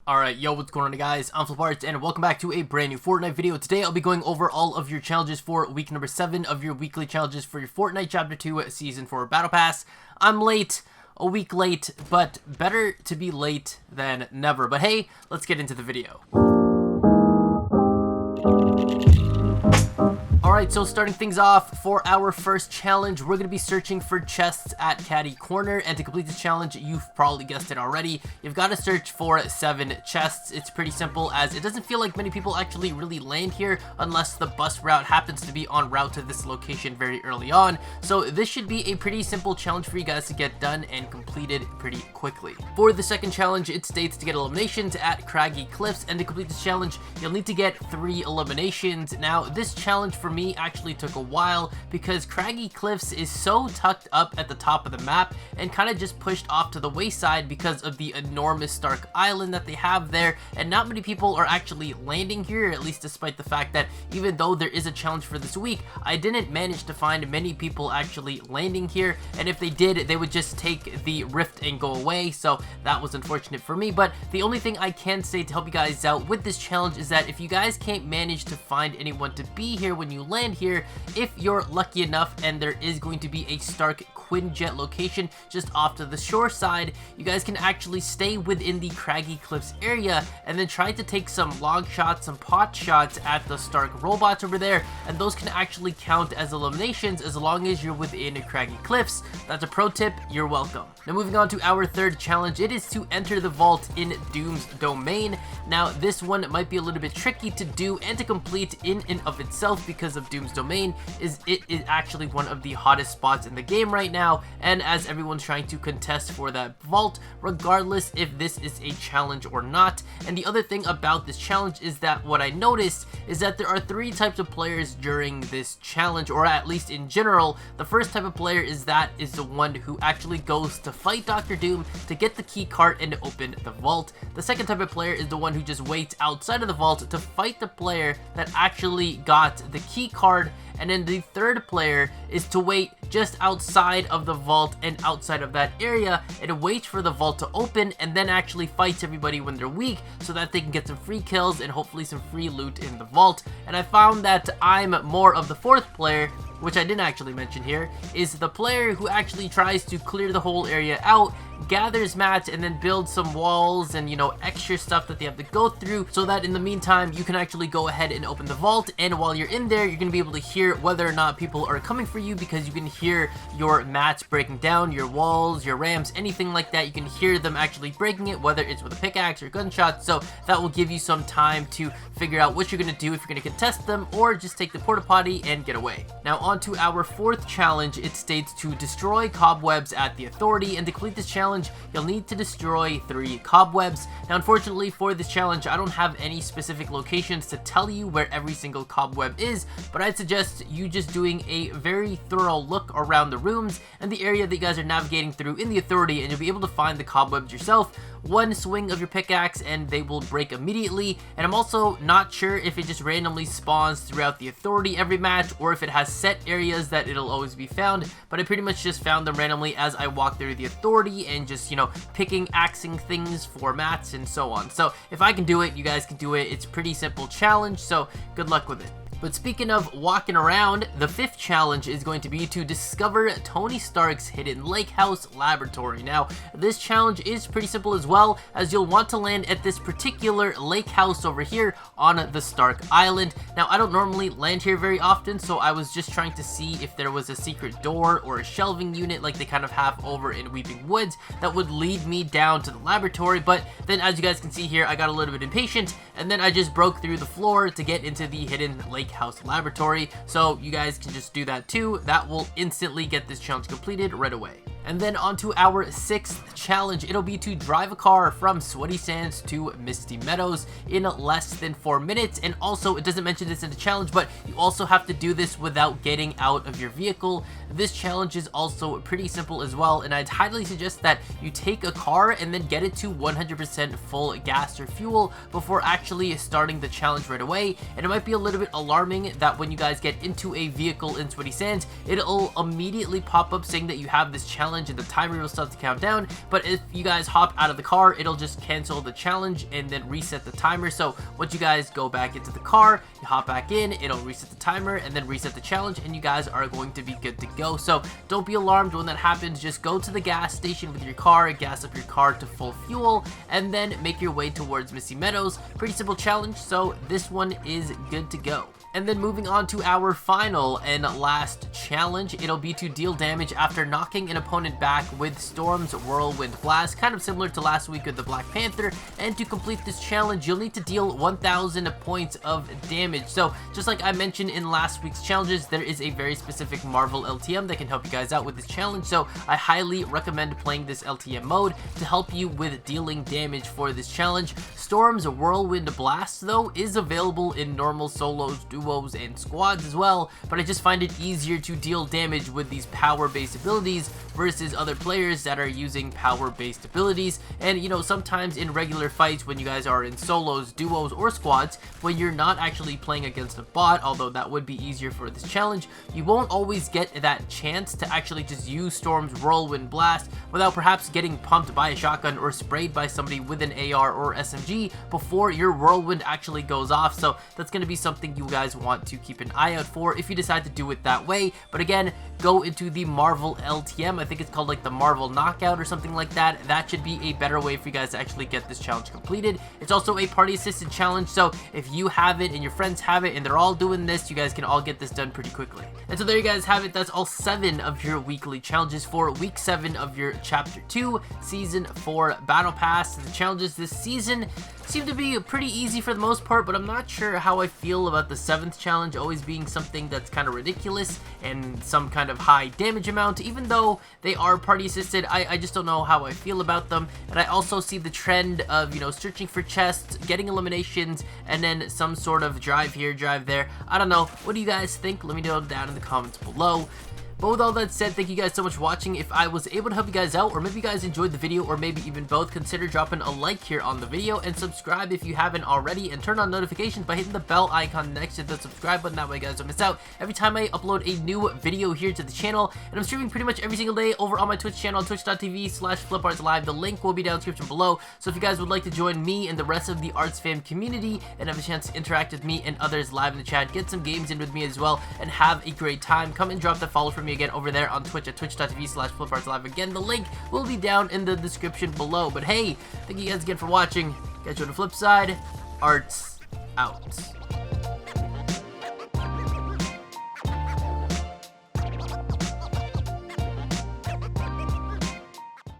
Alright, yo, what's going on guys? I'm FlipArtz and welcome back to a brand new Fortnite video. Today I'll be going over all of your challenges for week number 7 of your weekly challenges for your Fortnite Chapter 2 Season 4 Battle Pass. I'm late, a week late, but better to be late than never. But hey, let's get into the video. Alright, so starting things off, for our first challenge, we're going to be searching for chests at Catty Corner, and to complete this challenge, you've probably guessed it already, you've got to search for 7 chests. It's pretty simple, as it doesn't feel like many people actually really land here unless the bus route happens to be en route to this location very early on, so this should be a pretty simple challenge for you guys to get done and completed pretty quickly. For the second challenge, it states to get eliminations at Craggy Cliffs, and to complete this challenge, you'll need to get 3 eliminations. Now, this challenge for me actually took a while because Craggy Cliffs is so tucked up at the top of the map and kind of just pushed off to the wayside because of the enormous Stark Island that they have there, and not many people are actually landing here, at least despite the fact that even though there is a challenge for this week, I didn't manage to find many people actually landing here, and if they did, they would just take the rift and go away, so that was unfortunate for me. But the only thing I can say to help you guys out with this challenge is that if you guys can't manage to find anyone to be here when you land here, if you're lucky enough and there is going to be a Stark Quinjet location just off to the shore side, you guys can actually stay within the Craggy Cliffs area and then try to take some long shots, some pot shots at the Stark robots over there, and those can actually count as eliminations as long as you're within Craggy Cliffs. That's a pro tip, you're welcome. Now moving on to our third challenge, it is to enter the vault in Doom's Domain. Now this one might be a little bit tricky to do and to complete in and of itself because of Doom's Domain is actually one of the hottest spots in the game right now, and as everyone's trying to contest for that vault regardless if this is a challenge or not. And the other thing about this challenge is that what I noticed is that there are 3 types of players during this challenge, or at least in general. The first type of player is the one who actually goes to fight Dr. Doom to get the key card and to open the vault. The second type of player is the one who just waits outside of the vault to fight the player that actually got the key card. And then the third player is to wait just outside of the vault and outside of that area and wait for the vault to open and then actually fights everybody when they're weak so that they can get some free kills and hopefully some free loot in the vault. And I found that I'm more of the fourth player, which I didn't actually mention here, is the player who actually tries to clear the whole area out, gathers mats, and then builds some walls and, you know, extra stuff that they have to go through so that in the meantime you can actually go ahead and open the vault. And while you're in there, you're going to be able to hear whether or not people are coming for you because you can hear your mats breaking down, your walls, your ramps, anything like that. You can hear them actually breaking it, whether it's with a pickaxe or gunshots, so that will give you some time to figure out what you're going to do, if you're going to contest them or just take the porta potty and get away. Now on to our fourth challenge, it states to destroy cobwebs at the Authority, and to complete this challenge you'll need to destroy 3 cobwebs. Now unfortunately for this challenge I don't have any specific locations to tell you where every single cobweb is, but I'd suggest you just doing a very thorough look around the rooms and the area that you guys are navigating through in the Authority, and you'll be able to find the cobwebs yourself. One swing of your pickaxe and they will break immediately, and I'm also not sure if it just randomly spawns throughout the Authority every match or if it has set areas that it'll always be found, but I pretty much just found them randomly as I walked through the Authority and just, you know, picking, axing things for mats and so on. So if I can do it, you guys can do it. It's a pretty simple challenge, so good luck with it. But speaking of walking around, the 5th challenge is going to be to discover Tony Stark's hidden lake house laboratory. Now, this challenge is pretty simple as well, as you'll want to land at this particular lake house over here on the Stark Island. Now, I don't normally land here very often, so I was just trying to see if there was a secret door or a shelving unit like they kind of have over in Weeping Woods that would lead me down to the laboratory. But then, as you guys can see here, I got a little bit impatient, and then I just broke through the floor to get into the hidden lake house laboratory, so you guys can just do that too. That will instantly get this challenge completed right away. And then on to our 6th challenge, it'll be to drive a car from Sweaty Sands to Misty Meadows in less than 4 minutes. And also, it doesn't mention this in the challenge, but you also have to do this without getting out of your vehicle. This challenge is also pretty simple as well, and I'd highly suggest that you take a car and then get it to 100% full gas or fuel before actually starting the challenge right away. And it might be a little bit alarming that when you guys get into a vehicle in Sweaty Sands, it'll immediately pop up saying that you have this challenge challenge and the timer will start to count down, but if you guys hop out of the car, it'll just cancel the challenge and then reset the timer. So once you guys go back into the car, you hop back in, it'll reset the timer and then reset the challenge, and you guys are going to be good to go. So don't be alarmed when that happens. Just go to the gas station with your car, gas up your car to full fuel, and then make your way towards Misty Meadows. Pretty simple challenge, so this one is good to go. And then moving on to our final and last challenge, it'll be to deal damage after knocking an opponent back with Storm's Whirlwind Blast, kind of similar to last week with the Black Panther. And to complete this challenge, you'll need to deal 1,000 points of damage. So just like I mentioned in last week's challenges, there is a very specific Marvel LTM that can help you guys out with this challenge. So I highly recommend playing this LTM mode to help you with dealing damage for this challenge. Storm's Whirlwind Blast, though, is available in normal solos, duos, and squads as well, but I just find it easier to deal damage with these power-based abilities versus other players that are using power-based abilities. And you know, sometimes in regular fights, when you guys are in solos, duos, or squads, when you're not actually playing against a bot, although that would be easier for this challenge, you won't always get that chance to actually just use Storm's Whirlwind Blast without perhaps getting pumped by a shotgun or sprayed by somebody with an AR or SMG before your whirlwind actually goes off. So that's going to be something you guys want to keep an eye out for if you decide to do it that way. But again, go into the Marvel LTM. I think it's called like the Marvel Knockout or something like that. That should be a better way for you guys to actually get this challenge completed. It's also a party assisted challenge, so if you have it and your friends have it and they're all doing this, you guys can all get this done pretty quickly. And so there you guys have it. That's all 7 of your weekly challenges for week 7 of your chapter 2 season 4 battle pass. The challenges this season seem to be pretty easy for the most part, but I'm not sure how I feel about the 7th challenge always being something that's kind of ridiculous and some kind of high damage amount. Even though they are party assisted, I just don't know how I feel about them. And I also see the trend of, you know, searching for chests, getting eliminations, and then some sort of drive here, drive there. I don't know. What do you guys think? Let me know down in the comments below. But with all that said, thank you guys so much for watching. If I was able to help you guys out, or maybe you guys enjoyed the video, or maybe even both, consider dropping a like here on the video, and subscribe if you haven't already, and turn on notifications by hitting the bell icon next to the subscribe button. That way you guys don't miss out every time I upload a new video here to the channel. And I'm streaming pretty much every single day over on my Twitch channel, twitch.tv/FlipArtz Live. The link will be down in the description below. So if you guys would like to join me and the rest of the Arts Fam community and have a chance to interact with me and others live in the chat, get some games in with me as well, and have a great time, come and drop the follow for me again over there on Twitch at twitch.tv/FlipArtz Live. Again, the link will be down in the description below. But hey, thank you guys again for watching. Catch you on the flip side. Arts out.